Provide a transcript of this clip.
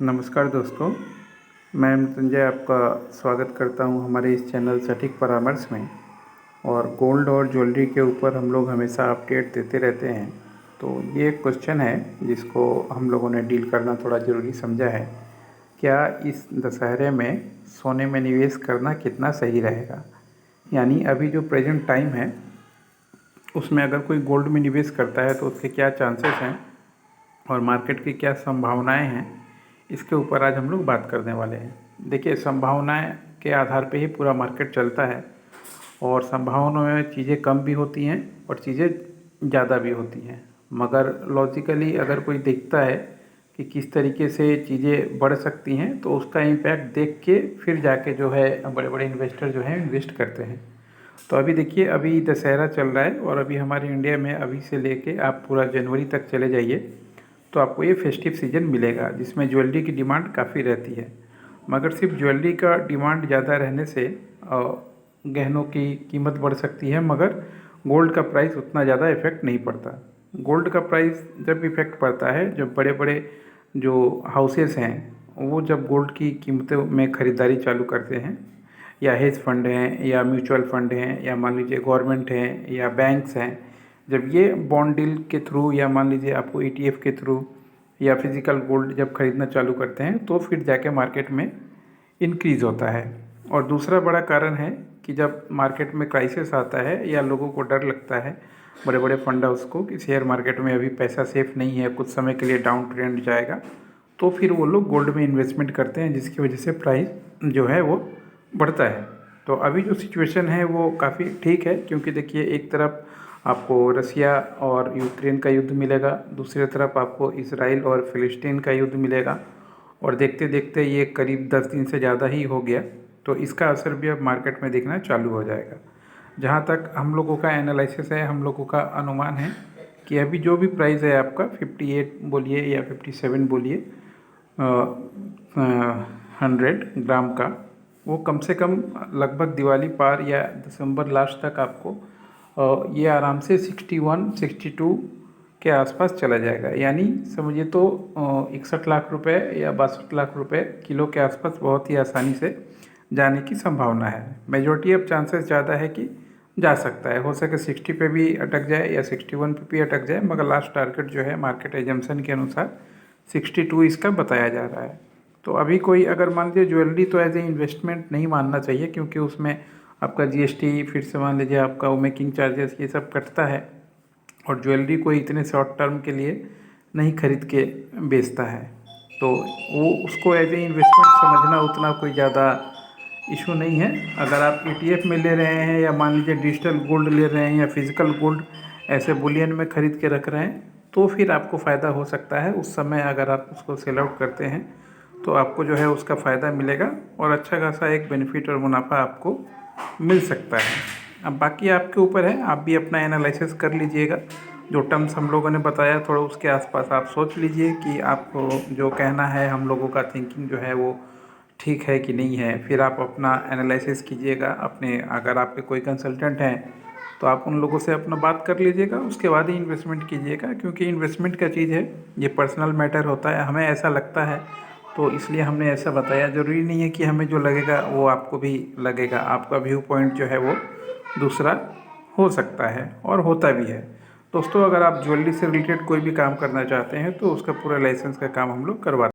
नमस्कार दोस्तों, मैं मृत्युंजय आपका स्वागत करता हूं हमारे इस चैनल सटीक परामर्श में। और गोल्ड और ज्वेलरी के ऊपर हम लोग हमेशा अपडेट देते रहते हैं। तो ये एक क्वेश्चन है जिसको हम लोगों ने डील करना थोड़ा ज़रूरी समझा है। क्या इस दशहरे में सोने में निवेश करना कितना सही रहेगा? यानी अभी जो प्रेजेंट टाइम है उसमें अगर कोई गोल्ड में निवेश करता है तो उसके क्या चांसेस हैं और मार्केट की क्या संभावनाएं हैं, इसके ऊपर आज हम लोग बात करने वाले हैं। देखिए, संभावनाएं के आधार पे ही पूरा मार्केट चलता है और संभावनाओं में चीज़ें कम भी होती हैं और चीज़ें ज़्यादा भी होती हैं। मगर लॉजिकली अगर कोई देखता है कि किस तरीके से चीज़ें बढ़ सकती हैं तो उसका इम्पैक्ट देख के फिर जाके जो है बड़े बड़े इन्वेस्टर जो हैं इन्वेस्ट करते हैं। तो अभी देखिए, अभी दशहरा चल रहा है और अभी हमारे इंडिया में अभी से लेके आप पूरा जनवरी तक चले जाइए तो आपको ये फेस्टिव सीज़न मिलेगा जिसमें ज्वेलरी की डिमांड काफ़ी रहती है। मगर सिर्फ ज्वेलरी का डिमांड ज़्यादा रहने से गहनों की कीमत बढ़ सकती है, मगर गोल्ड का प्राइस उतना ज़्यादा इफ़ेक्ट नहीं पड़ता। गोल्ड का प्राइस जब इफ़ेक्ट पड़ता है जब बड़े बड़े जो हाउसेस हैं वो जब गोल्ड की कीमतों में ख़रीदारी चालू करते हैं, या हेज फंड हैं या म्यूचुअल फंड हैं या मान लीजिए गवर्नमेंट हैं या बैंक्स हैं, जब ये बॉन्ड डील के थ्रू या मान लीजिए आपको ईटीएफ के थ्रू या फिज़िकल गोल्ड जब ख़रीदना चालू करते हैं तो फिर जाके मार्केट में इंक्रीज़ होता है। और दूसरा बड़ा कारण है कि जब मार्केट में क्राइसिस आता है या लोगों को डर लगता है बड़े बड़े फंड हाउस को कि शेयर मार्केट में अभी पैसा सेफ नहीं है, कुछ समय के लिए डाउन ट्रेंड जाएगा, तो फिर वो लोग गोल्ड में इन्वेस्टमेंट करते हैं जिसकी वजह से प्राइस जो है वो बढ़ता है। तो अभी जो सिचुएशन है वो काफ़ी ठीक है, क्योंकि देखिए, एक तरफ आपको रसिया और यूक्रेन का युद्ध मिलेगा, दूसरी तरफ आपको इसराइल और फ़िलिस्तीन का युद्ध मिलेगा और देखते देखते ये करीब 10 दिन से ज़्यादा ही हो गया। तो इसका असर भी अब मार्केट में दिखना चालू हो जाएगा। जहाँ तक हम लोगों का एनालिसिस है, हम लोगों का अनुमान है कि अभी जो भी प्राइस है आपका 58 बोलिए या 57 बोलिए 100 ग्राम का, वो कम से कम लगभग दिवाली पार या दिसंबर लास्ट तक आपको ये आराम से 61 62 के आसपास चला जाएगा। यानी समझिए तो 61 लाख रुपए या 62 लाख रुपए किलो के आसपास बहुत ही आसानी से जाने की संभावना है। मेजॉरिटी ऑफ चांसेस ज़्यादा है कि जा सकता है, हो सके 60 पे भी अटक जाए या 61 पे भी अटक जाए, मगर लास्ट टारगेट जो है मार्केट एजम्पशन के अनुसार 62 इसका बताया जा रहा है। तो अभी कोई अगर मान लीजिए ज्वेलरी तो एज ए इन्वेस्टमेंट नहीं मानना चाहिए, क्योंकि उसमें आपका जीएसटी, फिर से मान लीजिए आपका वो मेकिंग चार्जेस, ये सब कटता है और ज्वेलरी कोई इतने शॉर्ट टर्म के लिए नहीं खरीद के बेचता है। तो वो उसको एज ए इन्वेस्टमेंट समझना उतना कोई ज़्यादा इशू नहीं है। अगर आप ईटीएफ में ले रहे हैं या मान लीजिए डिजिटल गोल्ड ले रहे हैं या फिज़िकल गोल्ड ऐसे बुलियन में ख़रीद के रख रहे हैं तो फिर आपको फ़ायदा हो सकता है। उस समय अगर आप उसको सेल आउट करते हैं तो आपको जो है उसका फ़ायदा मिलेगा और अच्छा खासा एक बेनिफिट और मुनाफा आपको मिल सकता है। अब बाकी आपके ऊपर है, आप भी अपना एनालिसिस कर लीजिएगा। जो टर्म्स हम लोगों ने बताया थोड़ा उसके आसपास आप सोच लीजिए कि आपको जो कहना है, हम लोगों का थिंकिंग जो है वो ठीक है कि नहीं है। फिर आप अपना एनालिसिस कीजिएगा। अपने अगर आपके कोई कंसल्टेंट हैं तो आप उन लोगों से अपना बात कर लीजिएगा, उसके बाद ही इन्वेस्टमेंट कीजिएगा, क्योंकि इन्वेस्टमेंट का चीज़ है, ये पर्सनल मैटर होता है। हमें ऐसा लगता है तो इसलिए हमने ऐसा बताया। ज़रूरी नहीं है कि हमें जो लगेगा वो आपको भी लगेगा। आपका व्यू पॉइंट जो है वो दूसरा हो सकता है और होता भी है। दोस्तों, अगर आप ज्वेलरी से रिलेटेड कोई भी काम करना चाहते हैं तो उसका पूरा लाइसेंस का काम हम लोग करवाते हैं।